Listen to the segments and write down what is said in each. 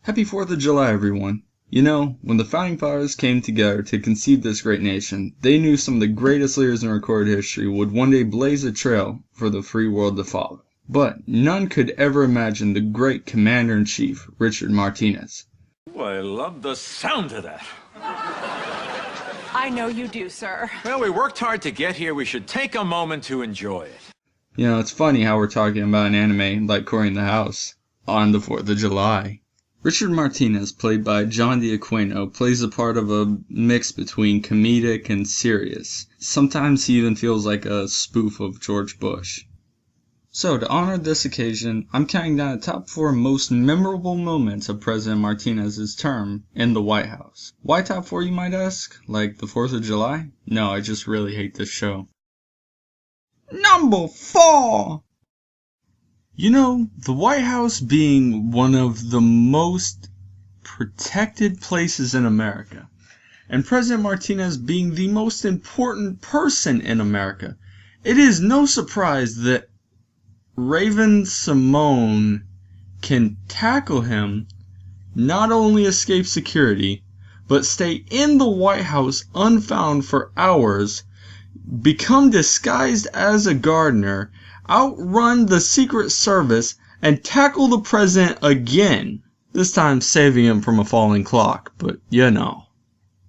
Happy 4th of July, everyone. You know, when the Founding Fathers came together to conceive this great nation, they knew some of the greatest leaders in recorded history would one day blaze a trail for the free world to follow. But none could ever imagine the great Commander-in-Chief, Richard Martinez. Oh, I love the sound of that. I know you do, sir. Well, we worked hard to get here. We should take a moment to enjoy it. You know, it's funny how we're talking about an anime like Cory in the House on the 4th of July. Richard Martinez, played by John D'Aquino, plays the part of a mix between comedic and serious. Sometimes he even feels like a spoof of George Bush. So, to honor this occasion, I'm counting down the top 4 most memorable moments of President Martinez's term in the White House. Why top 4, you might ask? Like the 4th of July? No, I just really hate this show. Number 4! You know, the White House being one of the most protected places in America, and President Martinez being the most important person in America, it is no surprise that Raven Simone can tackle him, not only escape security, but stay in the White House unfound for hours, become disguised as a gardener, outrun the Secret Service, and tackle the president again, this time saving him from a falling clock, but you know.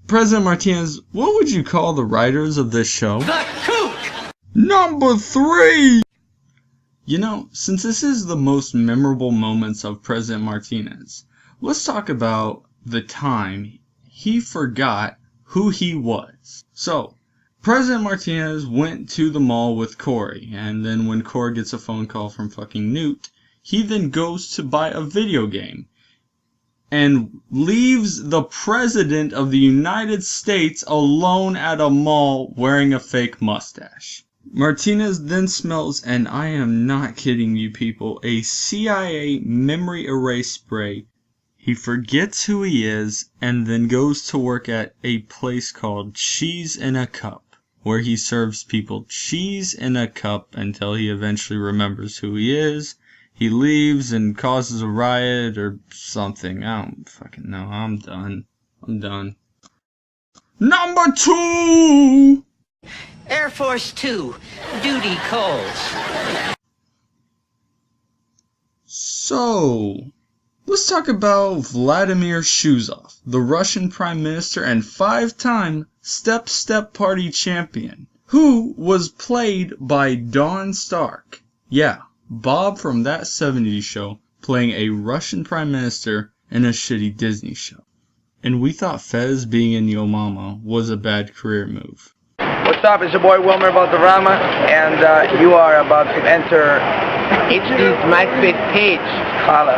President Martinez, what would you call the writers of this show? The kook! Number 3! You know, since this is the most memorable moments of President Martinez, let's talk about the time he forgot who he was. So, President Martinez went to the mall with Cory, and then when Cory gets a phone call from fucking Newt, he then goes to buy a video game and leaves the President of the United States alone at a mall wearing a fake mustache. Martinez then smells, and I am not kidding you people, a CIA memory erase spray. He forgets who he is and then goes to work at a place called Cheese in a Cup, where he serves people cheese in a cup until he eventually remembers who he is. He leaves and causes a riot or something. I don't fucking know. I'm done. Number 2! Air Force 2, duty calls. So, let's talk about Vladimir Shuzov, the Russian Prime Minister and 5-time Step Party champion, who was played by Don Stark. Yeah, Bob from That 70s Show playing a Russian Prime Minister in a shitty Disney show. And we thought Fez being in Yo Mama was a bad career move. What's up? It's your boy Wilmer Valderrama, and you are about to enter HD's MySpace page. Holla.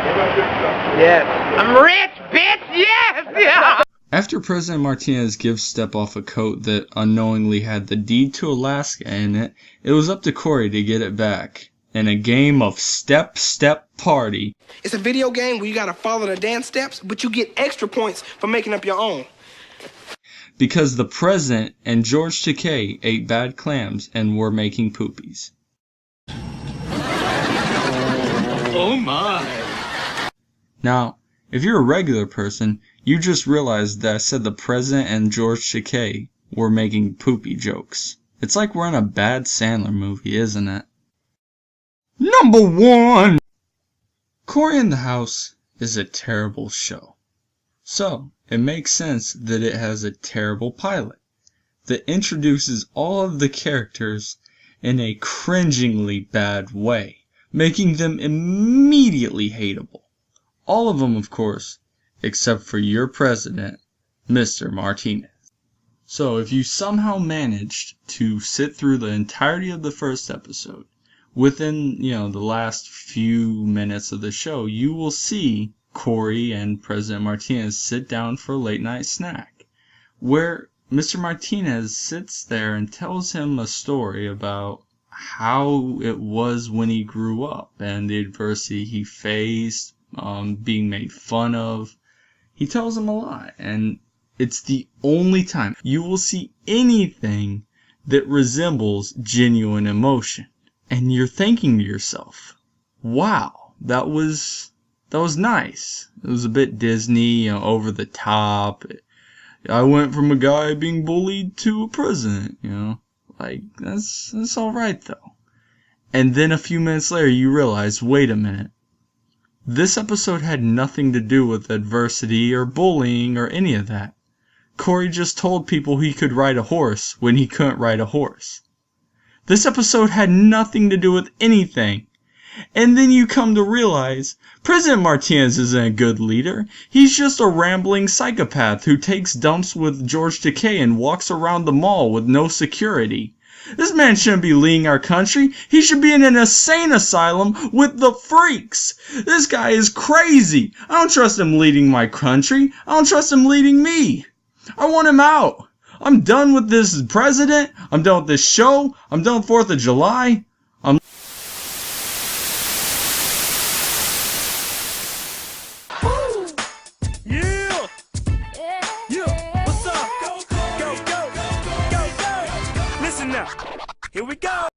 Yes. I'm rich, bitch! Yes! Yeah! After President Martinez gives Step-Off a coat that unknowingly had the deed to Alaska in it, it was up to Cory to get it back in a game of Step Party. It's a video game where you gotta follow the dance steps, but you get extra points for making up your own. Because the President and George Takei ate bad clams and were making poopies. Oh my! Now, if you're a regular person, you just realized that I said the President and George Takei were making poopy jokes. It's like we're in a bad Sandler movie, isn't it? Number 1! Cory in the House is a terrible show. So, it makes sense that it has a terrible pilot that introduces all of the characters in a cringingly bad way, making them immediately hateable. All of them, of course, except for your president, Mr. Martinez. So, if you somehow managed to sit through the entirety of the first episode, within, the last few minutes of the show, you will see Cory and President Martinez sit down for a late night snack, where Mr. Martinez sits there and tells him a story about how it was when he grew up and the adversity he faced, being made fun of. He tells him a lot, and it's the only time you will see anything that resembles genuine emotion. And you're thinking to yourself, wow, that was That was nice. It was a bit Disney, over the top. I went from a guy being bullied to a president, Like, that's alright though. And then a few minutes later you realize, wait a minute. This episode had nothing to do with adversity or bullying or any of that. Cory just told people he could ride a horse when he couldn't ride a horse. This episode had nothing to do with anything. And then you come to realize President Martinez isn't a good leader. He's just a rambling psychopath who takes dumps with George Takei and walks around the mall with no security. This man shouldn't be leading our country. He should be in an insane asylum with the freaks. This guy is crazy. I don't trust him leading my country. I don't trust him leading me. I want him out. I'm done with this president. I'm done with this show. I'm done with 4th of July. Listen now, here we go.